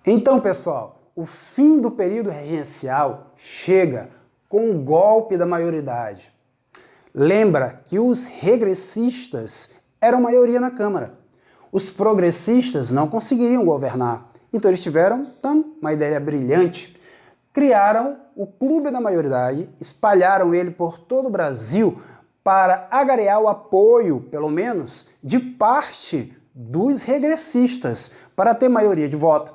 Então, pessoal, o fim do período regencial chega com o golpe da maioridade. Lembra que os regressistas eram maioria na Câmara. Os progressistas não conseguiriam governar. Então eles tiveram uma ideia brilhante. Criaram o Clube da Maioridade, espalharam ele por todo o Brasil para angariar o apoio, pelo menos, de parte dos regressistas, para ter maioria de voto.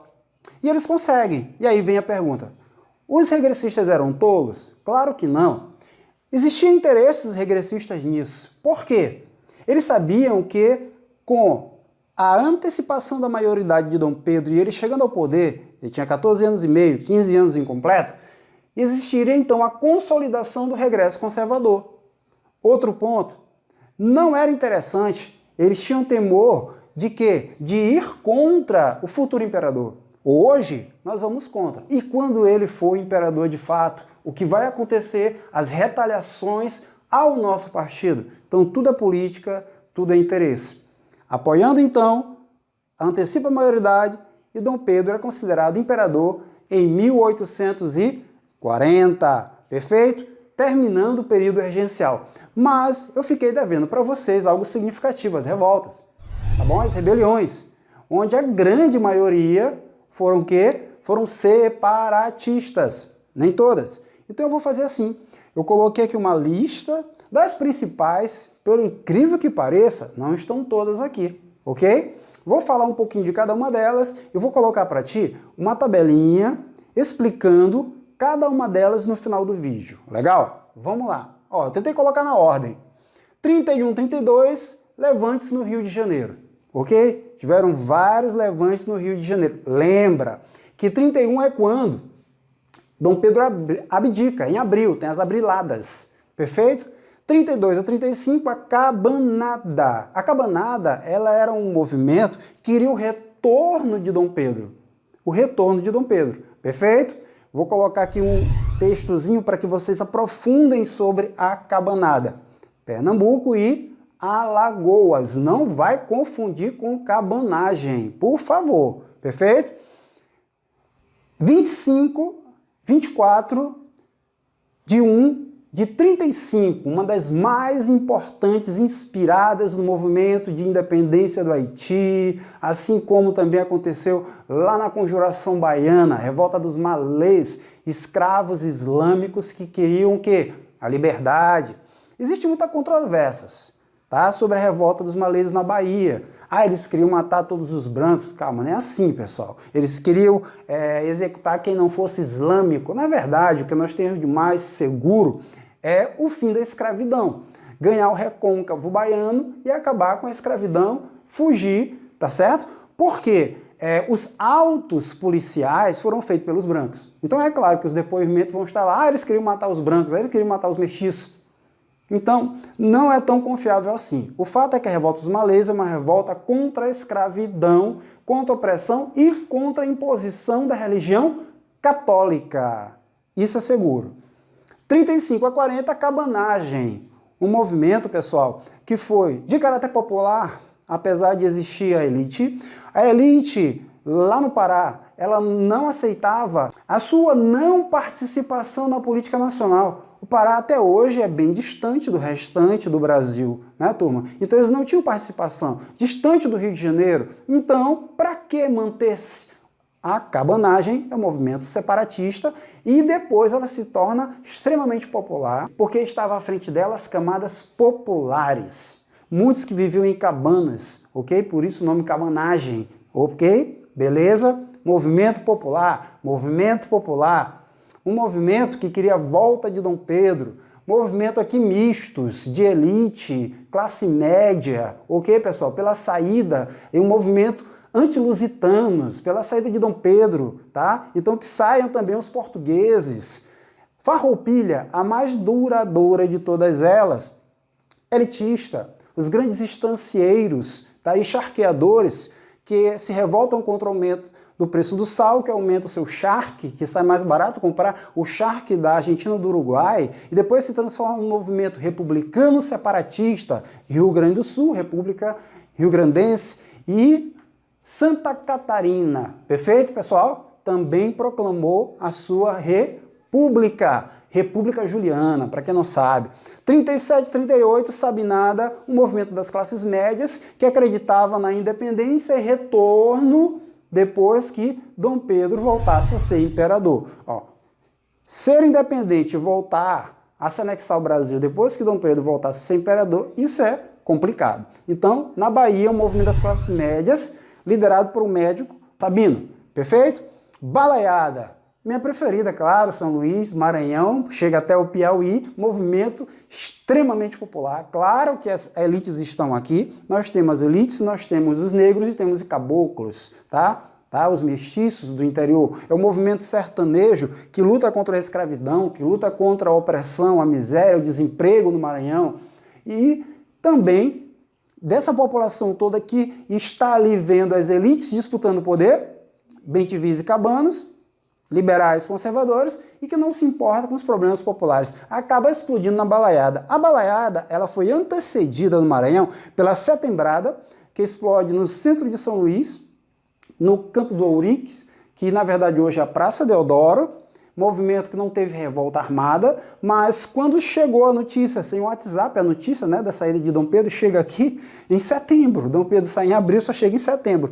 E eles conseguem. E aí vem a pergunta: os regressistas eram tolos? Claro que não. Existia interesse dos regressistas nisso. Por quê? Eles sabiam que, com a antecipação da maioridade de Dom Pedro e ele chegando ao poder, ele tinha 14 anos e meio, 15 anos incompleto, existiria então a consolidação do regresso conservador. Outro ponto, não era interessante, eles tinham temor de quê? De ir contra o futuro imperador. Hoje, nós vamos contra. E quando ele for imperador de fato, o que vai acontecer? As retaliações ao nosso partido. Então, tudo é política, tudo é interesse. Apoiando, então, antecipa a maioridade e Dom Pedro é considerado imperador em 1840. Perfeito? Terminando o período regencial. Mas eu fiquei devendo para vocês algo significativo, as revoltas. Tá bom? As rebeliões, onde a grande maioria foram o quê? Foram separatistas. Nem todas. Então eu vou fazer assim. Eu coloquei aqui uma lista das principais, pelo incrível que pareça, não estão todas aqui, ok? Vou falar um pouquinho de cada uma delas e vou colocar para ti uma tabelinha explicando cada uma delas no final do vídeo. Legal? Vamos lá. Ó, eu tentei colocar na ordem. 31, 32, levantes no Rio de Janeiro, ok? Tiveram vários levantes no Rio de Janeiro. Lembra que 31 é quando Dom Pedro abdica, em abril, tem as abriladas, perfeito? 32 a 35, a Cabanada. A Cabanada, ela era um movimento que queria o retorno de Dom Pedro. O retorno de Dom Pedro, perfeito? Vou colocar aqui um textozinho para que vocês aprofundem sobre a Cabanada. Pernambuco e Alagoas. Não vai confundir com cabanagem, por favor, perfeito? 24 de 35, uma das mais importantes inspiradas no movimento de independência do Haiti, assim como também aconteceu lá na Conjuração Baiana, revolta dos malês, escravos islâmicos que queriam o quê? A liberdade. Existem muitas controvérsias, tá? Sobre a revolta dos malês na Bahia. Ah, eles queriam matar todos os brancos. Calma, não é assim, pessoal. Eles queriam executar quem não fosse islâmico. Na verdade, o que nós temos de mais seguro é o fim da escravidão. Ganhar o recôncavo baiano e acabar com a escravidão, fugir, tá certo? Por quê? Os autos policiais foram feitos pelos brancos. Então é claro que os depoimentos vão estar lá. Ah, eles queriam matar os brancos, eles queriam matar os mestiços. Então, não é tão confiável assim. O fato é que a revolta dos malês é uma revolta contra a escravidão, contra a opressão e contra a imposição da religião católica. Isso é seguro. 35 a 40, a cabanagem. Um movimento, pessoal, que foi de caráter popular, apesar de existir a elite. A elite, lá no Pará, ela não aceitava a sua não participação na política nacional. O Pará até hoje é bem distante do restante do Brasil, né, turma? Então eles não tinham participação, distante do Rio de Janeiro. Então, para que manter-se? A cabanagem é um movimento separatista e depois ela se torna extremamente popular, porque estava à frente dela as camadas populares. Muitos que viviam em cabanas, ok? Por isso o nome cabanagem, ok? Beleza? Movimento popular, movimento popular. Um movimento que queria a volta de Dom Pedro, movimento aqui mistos, de elite, classe média, ok, pessoal? Pela saída, em um movimento anti-lusitanos, pela saída de Dom Pedro, tá? Então que saiam também os portugueses. Farroupilha, a mais duradoura de todas elas, elitista, os grandes estancieiros, tá? E charqueadores que se revoltam contra o aumento do preço do sal, que aumenta o seu charque, que sai mais barato comprar o charque da Argentina ou do Uruguai, e depois se transforma num movimento republicano separatista, Rio Grande do Sul, República Rio-Grandense, e Santa Catarina, perfeito, pessoal? Também proclamou a sua república, República Juliana, para quem não sabe. 37 e 38, Sabinada, o movimento das classes médias, que acreditava na independência e retorno depois que Dom Pedro voltasse a ser imperador. Ó, ser independente e voltar a se anexar ao Brasil depois que Dom Pedro voltasse a ser imperador, isso é complicado. Então, na Bahia, o movimento das classes médias, liderado por um médico, Sabino, perfeito? Balaiada, minha preferida, claro, São Luís, Maranhão, chega até o Piauí, movimento extremamente popular. Claro que as elites estão aqui, nós temos as elites, nós temos os negros e temos os caboclos, tá? Os mestiços do interior. É o movimento sertanejo que luta contra a escravidão, que luta contra a opressão, a miséria, o desemprego no Maranhão. E também dessa população toda que está ali vendo as elites disputando o poder, bentivis e cabanos, liberais conservadores, e que não se importa com os problemas populares. Acaba explodindo na balaiada. A balaiada ela foi antecedida no Maranhão pela Setembrada, que explode no centro de São Luís, no Campo do Ouriques, que na verdade hoje é a Praça Deodoro, movimento que não teve revolta armada, mas quando chegou a notícia, sem o WhatsApp, a notícia, né, da saída de Dom Pedro chega aqui em setembro. Dom Pedro sai em abril, só chega em setembro.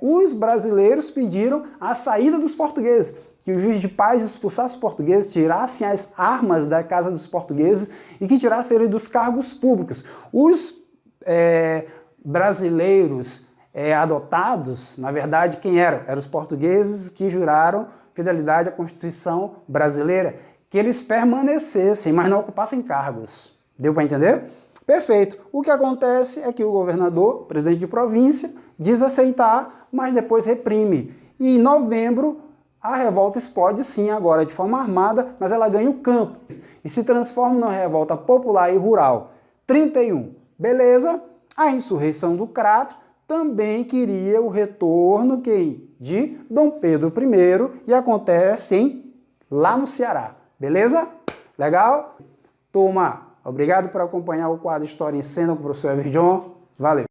Os brasileiros pediram a saída dos portugueses, que o juiz de paz expulsasse os portugueses, tirassem as armas da casa dos portugueses e que tirassem ele dos cargos públicos. Os brasileiros adotados, na verdade, quem eram? Eram os portugueses que juraram fidelidade à Constituição brasileira, que eles permanecessem, mas não ocupassem cargos. Deu para entender? Perfeito. O que acontece é que o governador, presidente de província, diz aceitar, mas depois reprime. E em novembro, a revolta explode sim, agora de forma armada, mas ela ganha o campo e se transforma numa revolta popular e rural. 31. Beleza? A insurreição do Crato também queria o retorno de Dom Pedro I e acontece lá no Ceará. Beleza? Legal? Turma, obrigado por acompanhar o quadro História em Cena com o professor Everjon. Valeu!